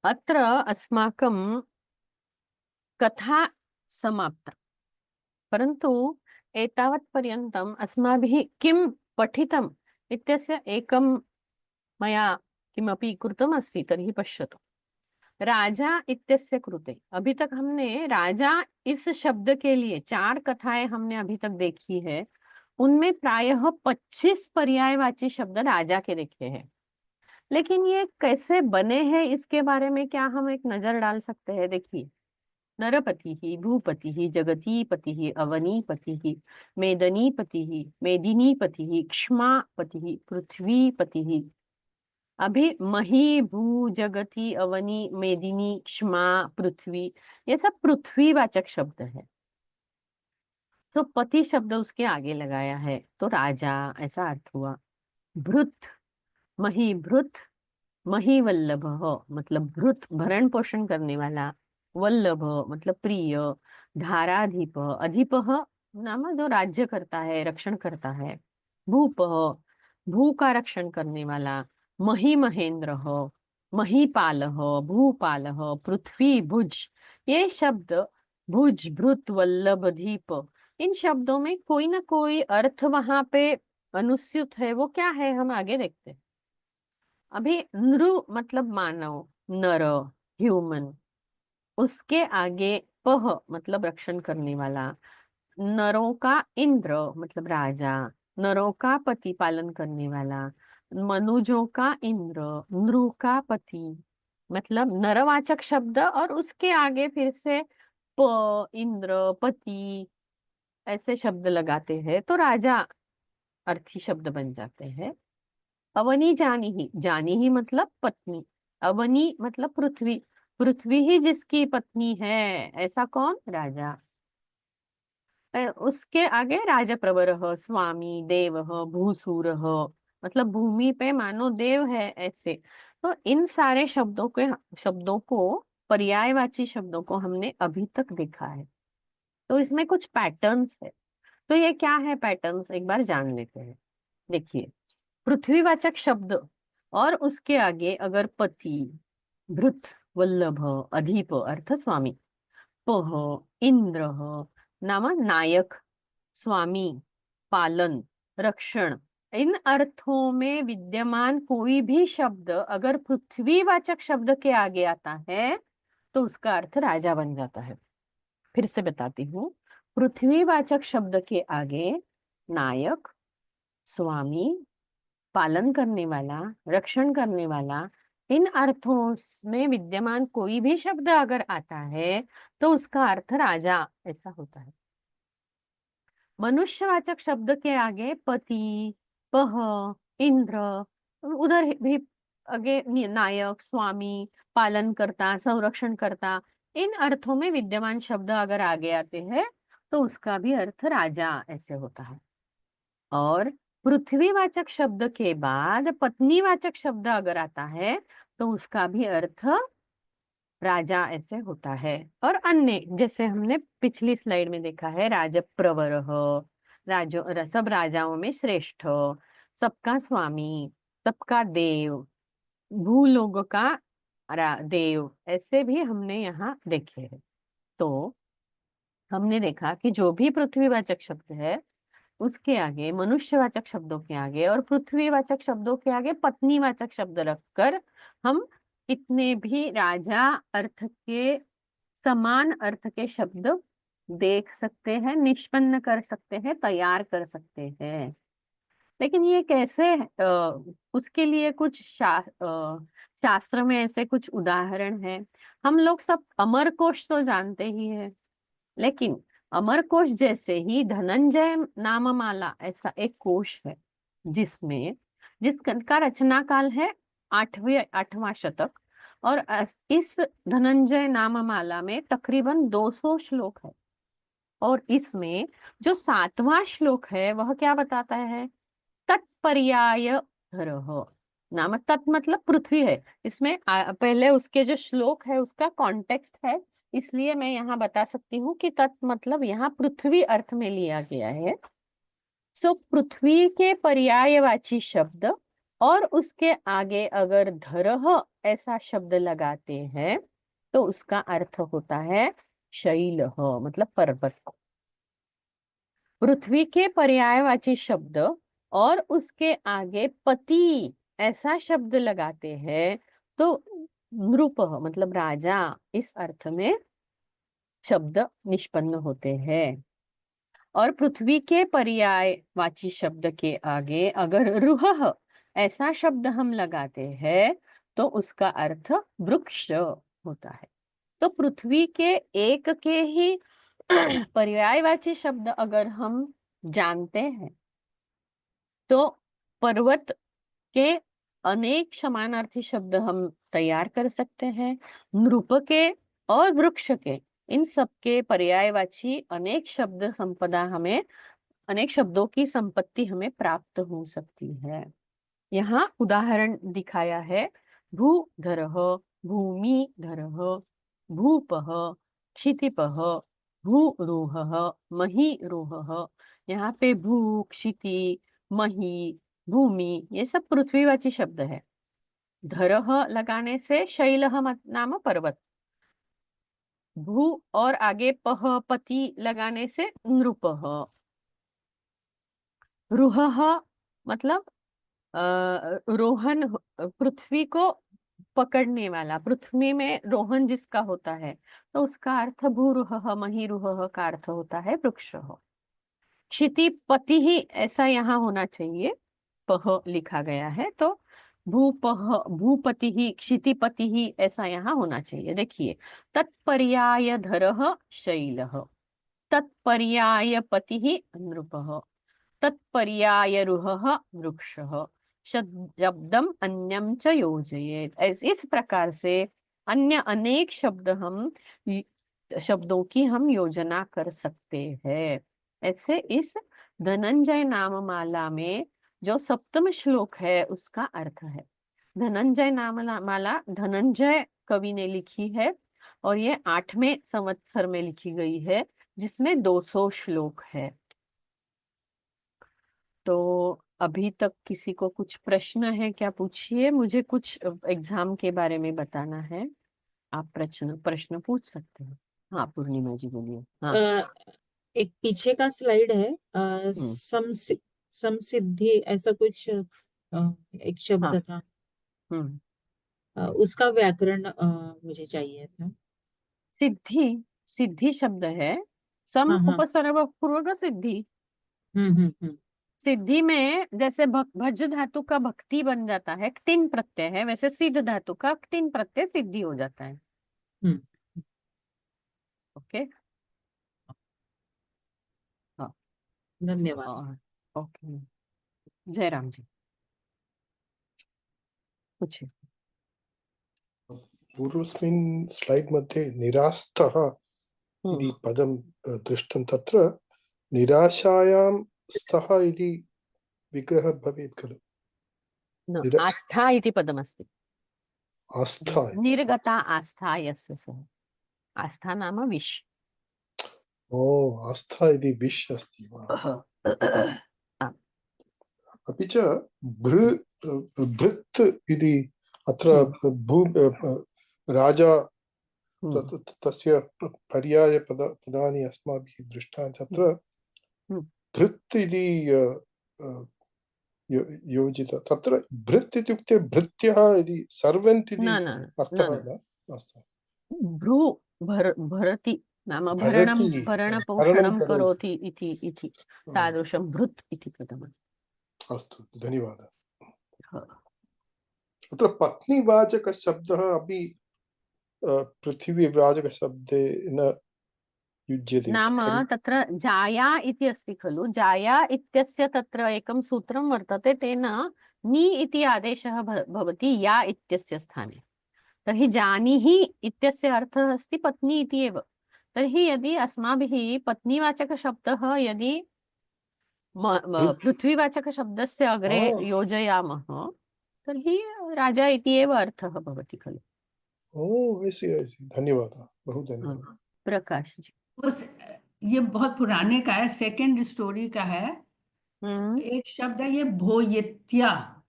अत्र अस्माकं कथा समाप्ता, परन्तु एतावत् पर्यन्तम् अस्माभिः किं पठितम् इत्यस्य एकं मया किमपि कृतम् अस्ति। तर्हि पश्यतु, राजा इत्यस्य कृते अभी तक हमने राजा इस शब्द के लिए 4 कथाएं हमने अभी तक देखी है, उनमें प्रायः 25 पर्यायवाची शब्द राजा के देखे हैं। लेकिन ये कैसे बने हैं इसके बारे में क्या हम एक नजर डाल सकते हैं? देखिए, नरपति भूपति जगतीपति अवनीपति मेदनीपति मेदिनीपति क्ष्मापति पृथ्वीपति। अभी मही भू जगती अवनी मेदिनी क्ष्मा पृथ्वी, ये सब पृथ्वीवाचक शब्द है। तो पति शब्द उसके आगे लगाया है तो राजा ऐसा अर्थ हुआ। भृत मही वल्लभ मतलब भृत भरण पोषण करने वाला, वल्लभ मतलब प्रिय, धाराधिप अधिप नाम जो राज्य करता है, रक्षण करता है। भूपः, भू का रक्षण करने वाला। मही महेंद्रः, महीपालः, भूपालः, पृथ्वी भुज। ये शब्द भुज, भृत, वल्लभ, दीप, इन शब्दों में कोई ना कोई अर्थ वहां पे अनुस्यूत है। वो क्या है, हम आगे देखते हैं। अभी नृ मतलब मानव, नर, ह्यूमन। उसके आगे पह मतलब रक्षण करने वाला। नरों का इंद्र मतलब राजा, नरों का पति पालन करने वाला। मनुजों का इंद्र, नृ का पति, मतलब नरवाचक शब्द और उसके आगे फिर से प, इंद्र, पति ऐसे शब्द लगाते हैं तो राजा अर्थी शब्द बन जाते हैं। अवनी जानी ही मतलब पत्नी। अवनी मतलब पृथ्वी, पृथ्वी ही जिसकी पत्नी है, ऐसा कौन, राजा। उसके आगे राजा प्रवरः, स्वामी, देवः, भूसुरः, मतलब भूमि पे मानो देव है ऐसे। तो इन सारे शब्दों को पर्यायवाची शब्दों को हमने अभी तक देखा है। तो इसमें कुछ पैटर्न्स है। तो ये क्या है पैटर्न्स, एक बार जान लेते हैं। देखिए, पृथ्वीवाचक शब्द और उसके आगे अगर पति, भृत, वल्लभ, अधिप अर्थ स्वामी, पह, इंद्र नाम नायक, स्वामी, पालन, रक्षण, इन अर्थों में विद्यमान कोई भी शब्द अगर पृथ्वीवाचक शब्द के आगे आता है तो उसका अर्थ राजा बन जाता है। फिर से बताती हूँ। पृथ्वीवाचक शब्द के आगे नायक, स्वामी, पालन करने वाला, रक्षण करने वाला, इन अर्थों में विद्यमान कोई भी शब्द अगर आता है तो उसका अर्थ राजा ऐसा होता है। मनुष्यवाचक शब्द के आगे पति, पह, इंद्र, उधर भी आगे नायक, स्वामी, पालन करता, संरक्षण करता, इन अर्थों में विद्यमान शब्द अगर आगे आते हैं तो उसका भी अर्थ राजा ऐसे होता है। और पृथ्वीवाचक शब्द के बाद पत्नीवाचक शब्द अगर आता है तो उसका भी अर्थ राजा ऐसे होता है। और अन्य जैसे हमने पिछली स्लाइड में देखा है, राजप्रवरः, सब राजाओं में श्रेष्ठ, सबका स्वामी, सबका देव, भूलोक का देव, ऐसे भी हमने यहाँ देखे हैं। तो हमने देखा कि जो भी पृथ्वीवाचक शब्द है उसके आगे, मनुष्यवाचक शब्दों के आगे और पृथ्वीवाचक शब्दों के आगे पत्नीवाचक शब्द रखकर हम कितने भी राजा अर्थ के, समान अर्थ के शब्द देख सकते हैं, निष्पन्न कर सकते हैं, तैयार कर सकते हैं। लेकिन ये कैसे, उसके लिए कुछ शास्त्र में ऐसे कुछ उदाहरण है। हम लोग सब अमरकोश तो जानते ही है, लेकिन अमरकोश जैसे ही धनंजय नाममाला ऐसा एक कोश है जिसका रचना काल है 8वां शतक। और इस धनंजय नाममाला में तकरीबन 200 श्लोक है। और इसमें जो 7वां श्लोक है वह क्या बताता है, तत्पर्याय धरः, नाम तत् मतलब पृथ्वी है। इसमें पहले उसके जो श्लोक है उसका कॉन्टेक्स्ट है, इसलिए मैं यहाँ बता सकती हूँ कि तत् मतलब यहाँ पृथ्वी अर्थ में लिया गया है। सो पृथ्वी के पर्यायवाची शब्द और उसके आगे अगर धरः ऐसा शब्द लगाते हैं तो उसका अर्थ होता है शैलः, मतलब पर्वत। पृथ्वी के पर्यायवाची शब्द और उसके आगे पति ऐसा शब्द लगाते हैं तो नृपः मतलब राजा, इस अर्थ में शब्द निष्पन्न होते हैं। और पृथ्वी के पर्यायवाची शब्द के आगे अगर रुहः ऐसा शब्द हम लगाते हैं तो उसका अर्थ वृक्ष होता है। तो पृथ्वी के एक के ही पर्यायवाची शब्द अगर हम जानते हैं तो पर्वत के अनेक समानार्थी शब्द हम तैयार कर सकते हैं। नृप के और वृक्ष के, इन सब के पर्यायवाची अनेक शब्द संपदा हमें, अनेक शब्दों की संपत्ति हमें प्राप्त हो सकती है। यहाँ उदाहरण दिखाया है, भूधरः, भूमिधरः, भूपः, क्षितिपः, भूरुहः महीरुहः। यहाँ पे भू, क्षिति, मही, भूमि ये सब पृथ्वीवाची शब्द है। धरः लगाने से शैलः नाम पर्वत। भू और आगे पह पति लगाने से नृपः। रुहः मतलब रोहन, पृथ्वी को पकड़ने वाला, पृथ्वी में रोहन जिसका होता है, तो उसका अर्थ भूरुहः महीरुहः का अर्थ होता है वृक्षः। क्षितिपति ही ऐसा यहाँ होना चाहिए, पह लिखा गया है तो भूपह भूपति ही क्षितिपति ही ऐसा यहाँ होना चाहिए। देखिए, तत्पर्याय धरः शैलः, तत्पर्याय पतिः नृपः, तत्पर्याय रुहः वृक्षः, शब्दम अन्यम च योजयेत्। इस प्रकार से अन्य अनेक शब्दों की हम योजना कर सकते हैं। ऐसे इस धनंजय नाममाला में जो सप्तम श्लोक है उसका अर्थ है। धनंजय नाममाला धनंजय कवि ने लिखी है और ये 8वें संवत्सर में लिखी गई है, जिसमें 200 श्लोक है। तो अभी तक किसी को कुछ प्रश्न है क्या? पूछिए, मुझे कुछ एग्जाम के बारे में बताना है, आप प्रश्न पूछ सकते हैं। हाँ पूर्णिमा जी बोलिए। हाँ एक पीछे का स्लाइड है, हम्म, समसिद्धि ऐसा कुछ एक शब्द हाँ था, हम्म। उसका व्याकरण मुझे चाहिए था। सिद्धि, सिद्धि शब्द है, सम हाँ हाँ। उपसर्ग पूर्वक सिद्धि। हम्म। सिद्धि में जैसे भज धातु का भक्ति बन जाता है, क्तिन प्रत्यय है, वैसे सिद्ध धातु का क्तिन प्रत्यय सिद्धि हो जाता है। हम्म। ओके, हाँ धन्यवाद। और ओके, जयराम जी पूछिए। पूर्वस्मिन् स्लैड् मध्ये निरास्तः इति पदं दृष्टं। तत्र निराशायां स्तः इति विग्रहः भवेत् खलु? न, निरा- आस्था इति पदमस्ति। आस्था इति। निर्गता आस्था यस्य सः। आस्था नाम विश्। ओ, आस्था इति विश् अस्ति वा? अपि च भृत् इति अत्र भू राजा तस्य पर्यायपदानि अस्माभिः दृष्टानि। तत्र भृत् इति योजित। तत्र भृत् इत्युक्ते भृत्यः इति सर्वेण्ट् इति न न न अर्थः न न अस्तु। भ्रू भरति नाम भरति, भरणपोषणं भरणं करोति इति तादृशं भृत् इति पदमस्ति। अस्तु, धन्यवादः। अत्र पत्नीवाचकशब्दः अपि पृथिवीवाचकशब्देन युज्यते। नाम तत्र जाया इति अस्ति खलु, जाया इत्यस्य तत्र एकं सूत्रं वर्तते, तेन नि इति आदेशः भवति या इत्यस्य स्थाने। तर्हि जानीहि इत्यस्य अर्थः अस्ति पत्नी इति एव। तर्हि यदि अस्माभिः पत्नीवाचकशब्दः यदि पृथ्वीवाचकशब्दस्य अग्रे योजयामः तर्हि राजा इति एव अर्थः भवति खलु। ओ, ऐसी धन्यवादः, बहु धन्यवादः। प्रकाश जी। ये बहुत पुराने का है, सेकंड स्टोरी का है। एक शब्द है ये भोयित्या,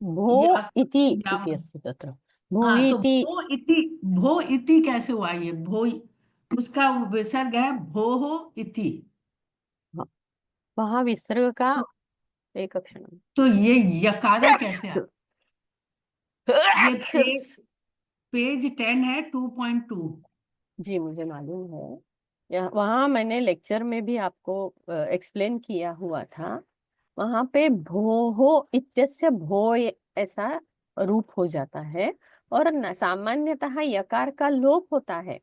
भो इति या- अस्ति तत्र। हाँ, तो भोइति भो इति कैसे हुआ? ये भो, उसका विसर्ग है भोः इति। वहाँ विसर्ग का एक अक्षर। तो ये यकार कैसे आया? ये पेज 10 है, 2.2। जी मुझे मालूम है, वहाँ मैंने लेक्चर में भी आपको एक्सप्लेन किया हुआ था। वहाँ पे भोः इत्यस्य भो ऐसा रूप हो जाता है और सामान्यतः यकार का लोप होता है,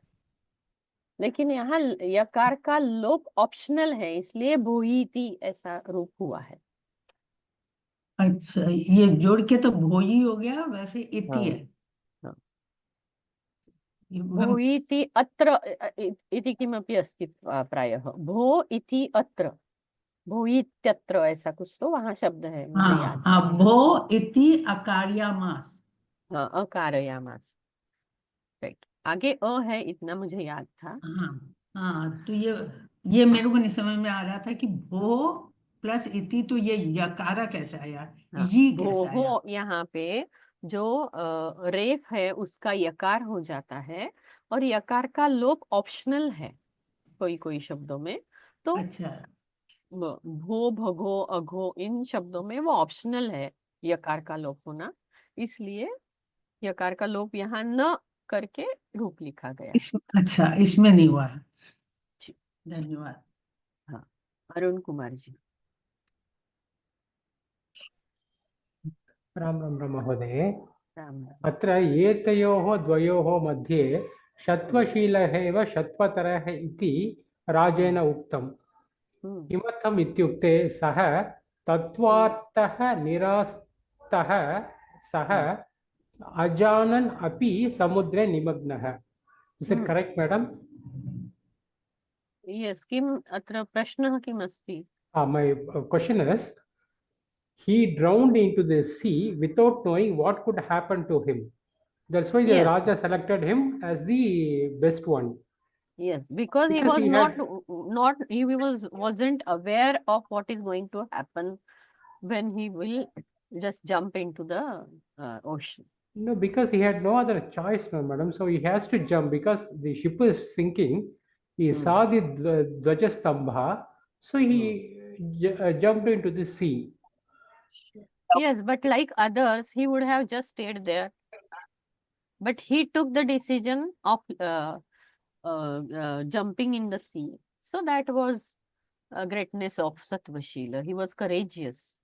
लेकिन यहाँ यकार का लोप ऑप्शनल है, इसलिए भोइति ऐसा रूप हुआ है। अच्छा, ये जोड़ के तो भोई हो गया, वैसे इति है। हाँ। ये भोइति अत्र इति किमपि अस्ति प्रायः। भो इति अत्र, भोइत्यत्र ऐसा कुछ तो वहाँ शब्द है, मुझे याद हाँ, नहीं। भो इति अकार्यामास। हाँ, अकारयामास, राइट। आगे अ है, इतना मुझे याद था। हाँ, हाँ, तो ये मेरे को नहीं समझ में आ रहा था कि भो प्लस इति, तो ये यकारा कैसे आया, हाँ, ये कैसे आया? भोहो यहाँ पे जो रेफ है उसका यकार हो जाता है, और यकार का लोप ऑप्शनल है कोई कोई शब्दों में। तो अच्छा, भो, भगो, अघो, इन शब्दों में वो ऑप्शनल है यकार का लोप होना, इसलिए यकार का लोप यहाँ न करके रूप लिखा गया। अच्छा, इसमें नहीं हुआ। जी, धन्यवाद। हाँ, अरुण कुमार जी। राम राम राम महोदये। राम अत्र एतयोः द्वयोः मध्ये शत्वशीलः एव शत्वतरः इति राजेन उक्तम्। राम। किमर्थम् इत्युक्ते सः तत्त्वार्थः निरास्तः, सः अजानन् अपि समुद्रे निमग्नः। Is it correct, madam? Yes, किम् अत्र प्रश्नः किम् अस्ति? My question is, he drowned into the sea without knowing what could happen to him. That's why the Yes. Raja selected him as the best one. Yes, because he Because was he not had- he wasn't aware of what is going to happen when he will just jump into the ocean. No, because he had no other choice, no, madam. So he has to jump because the ship is sinking. He saw the Dvajastambha, so he jumped into the sea. Yes, but like others, he would have just stayed there. But he took the decision of jumping in the sea. So that was a greatness of Satvashila. He was courageous.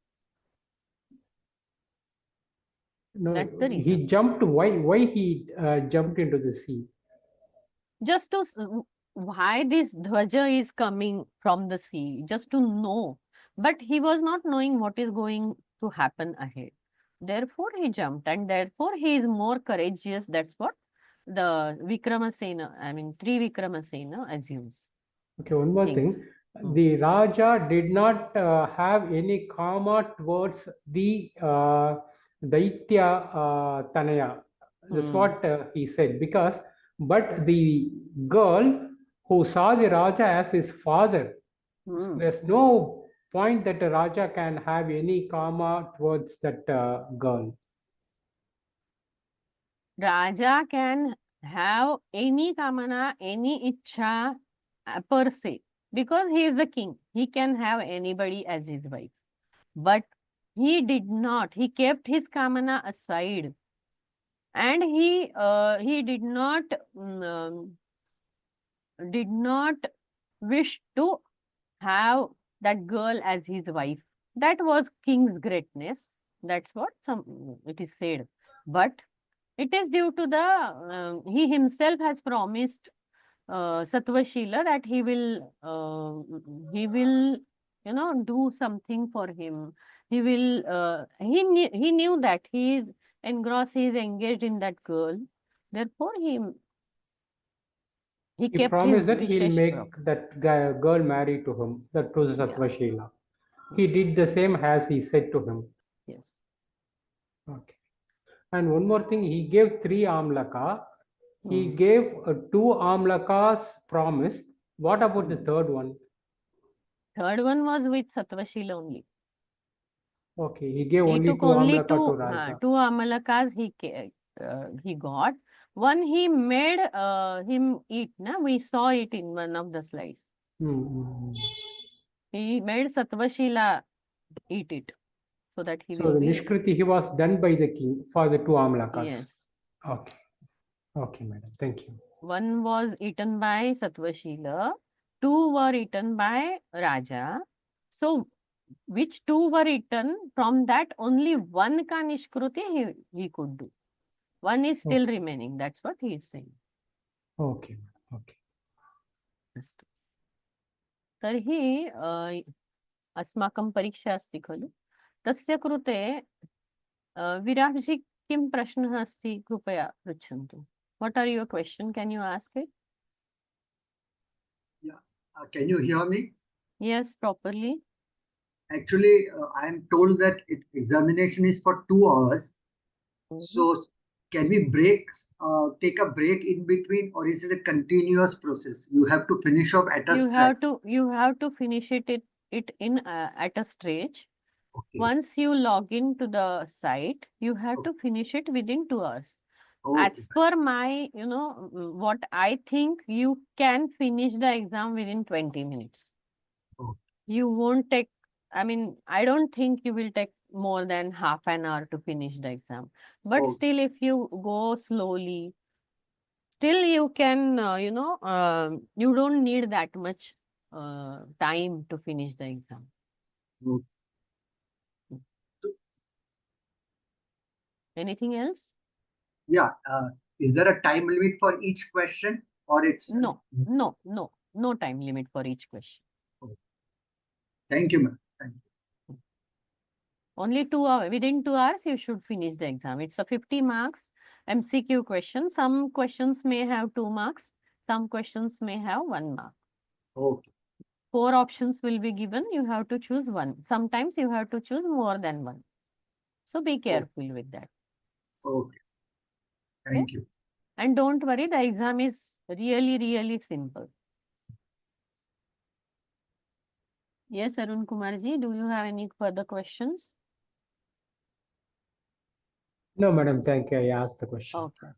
No, That's the he reason. jumped. Why he jumped into the sea? Just to why this Dhwaja is coming from the sea, just to know. But he was not knowing what is going to happen ahead. Therefore, he jumped, and therefore he is more courageous. That's what the Vikramasena, I mean, Trivikramasena assumes. Okay, one more Thanks. thing. The Raja did not have any karma towards the Daitya Tanaya. That's what he said. But the girl who saw the Raja as his father, so there's no point that the Raja can have any karma towards that girl. Raja can have any kamana, any ichha per se, because he is the king. He can have anybody as his wife. But he did not. He kept his kamana aside, and he did not wish to have that girl as his wife. That was king's greatness. That's what it is said. But it is due to the he himself has promised Satvashila that he will do something for him. He will he knew that he is engrossed, he is engaged in that girl. Therefore he He kept promised his that he'll Vishesh make Prabhu. that girl marry to him. That was Satvashila. He did the same as he said to him. Yes. Okay. And one more thing, he gave 3 amlaka. He gave 2 amlakas promise. What about the third one? Third one was with Satvashila only. Okay, he gave He only took 2 only amlaka to Raja. 2 amalakas he got. One he made him eat. We saw it in one of the slides. He made Satvashila eat it so that he So will the be. Nishkriti he was done by the king for the 2 amlakas. Yes. Okay. Okay, madam. Thank you. One was eaten by Satvashila. 2 were eaten by Raja. So which 2 were eaten? From that only 1 ka Nishkruti he could do. 1 is still remaining. That's what he is saying. Okay. Okay. अस्तु तर्हि अस्माकं परीक्षा अस्ति खलु तस्य कृते विराट्जी किं प्रश्नः अस्ति कृपया पृच्छन्तु. What are your question? Can you ask it? Yeah. Can you hear me? Yes, properly. Actually, I am told that examination is for 2 hours. So can we take a break in between, or is it a continuous process? You have to finish off at a You stretch. have to finish it in at a stretch. Okay. Once you log into the site, you have to finish it within 2 hours. Okay. As per my, what I think, you can finish the exam within 20 minutes. Okay. You won't take, I don't think you will take more than half an hour to finish the exam. But Okay. still, if you go slowly, still you can, you don't need that much time to finish the exam. Okay. Anything else? Yeah. Is there a time limit for each question, or it's No time limit for each question. Thank you, ma'am. Thank you. Only 2 hours, within 2 hours, you should finish the exam. It's a 50 marks MCQ question. Some questions may have 2 marks. Some questions may have 1 mark. Okay. 4 options will be given. You have to choose one. Sometimes you have to choose more than one. So be careful with that. Okay. Thank you. And don't worry, the exam is really, really simple. Yes, Arun Kumarji, do you have any further questions? No, madam, thank you. I asked the question. Okay.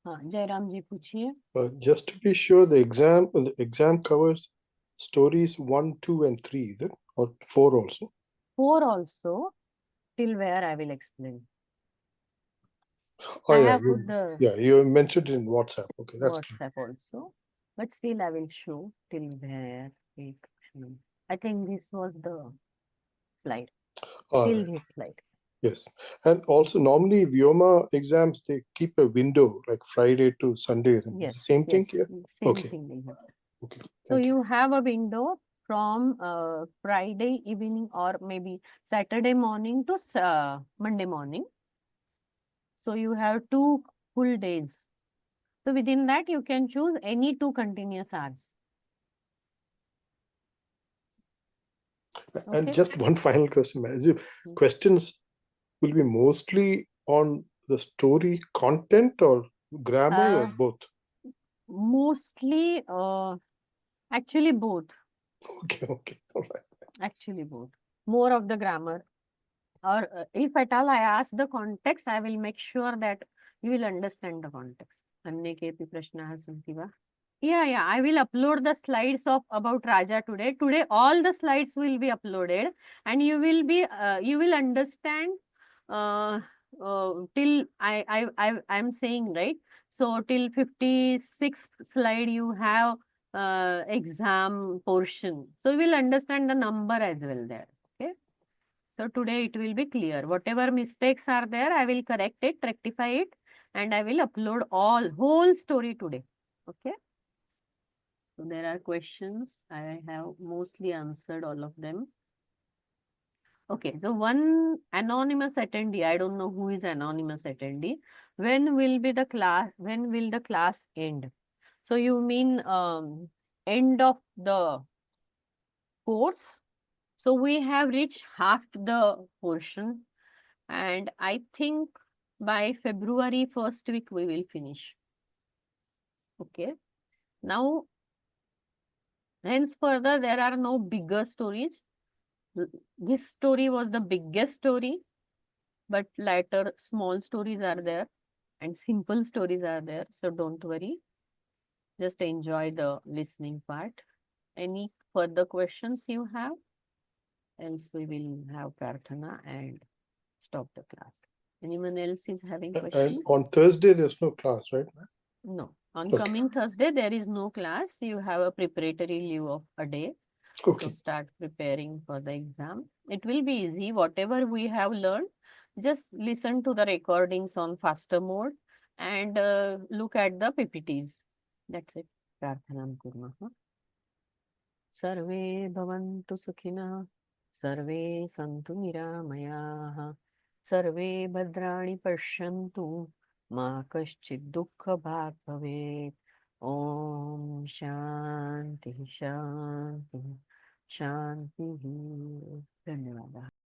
Jairam ji, पूछिए. Just to be sure, the exam covers stories 1, 2, and 3, is it? Or 4 also? 4 also, till where I will explain. Oh, I yeah, have put the you mentioned it in WhatsApp. Okay, that's clear. WhatsApp also, but still I will show till where. Wait, I think this was the slide. All Till right. this slide. Yes. And also, normally, Vyoma exams, they keep a window like Friday to Sunday. Yes. Same thing yes, here? Same Okay. thing they have. Okay. So Thank you. you have a window from Friday evening or maybe Saturday morning to Monday morning. So you have 2 full days. So within that, you can choose any 2 continuous hours. And Okay. just one final question, ma'am. Is it questions will be mostly on the story content or grammar or both? Mostly, actually both. Okay, all right. Actually both. More of the grammar. Or if at all I ask the context, I will make sure that you will understand the context. अन्य केपि प्रश्नाः सन्ति वा? Yeah, I will upload the slides of about Raja today. Today all the slides will be uploaded, and you will understand till I'm saying, right? So till 56th slide you have exam portion. So you will understand the number as well there. Okay. So today it will be clear. Whatever mistakes are there, I will correct it, rectify it, and I will upload whole story today. Okay. So there are questions. I have mostly answered all of them. Okay. So one anonymous attendee, I don't know who is anonymous attendee. When will the class end? So you mean end of the course? So we have reached half the portion, and I think by February first week we will finish. Okay. Now, hence further, there are no bigger stories. This story was the biggest story, but later small stories are there and simple stories are there. So don't worry. Just enjoy the listening part. Any further questions you have? Else we will have Prarthana and stop the class. Anyone else is having And questions? on Thursday, there's no class, right? No. On Okay. coming Thursday, there is no class. You have a preparatory leave of a day. Okay. So start preparing for the exam. It will be easy. Whatever we have learned, just listen to the recordings on faster mode and look at the PPTs. That's it. Prarthanam kurmah. Sarve bhavantu sukhina. Sarve santu niramayaha. Sarve bhadrani pashyantu. Ma kaschid dukkha bhag bhavet. Om Shanti Shanti Shanti. धन्यवाद.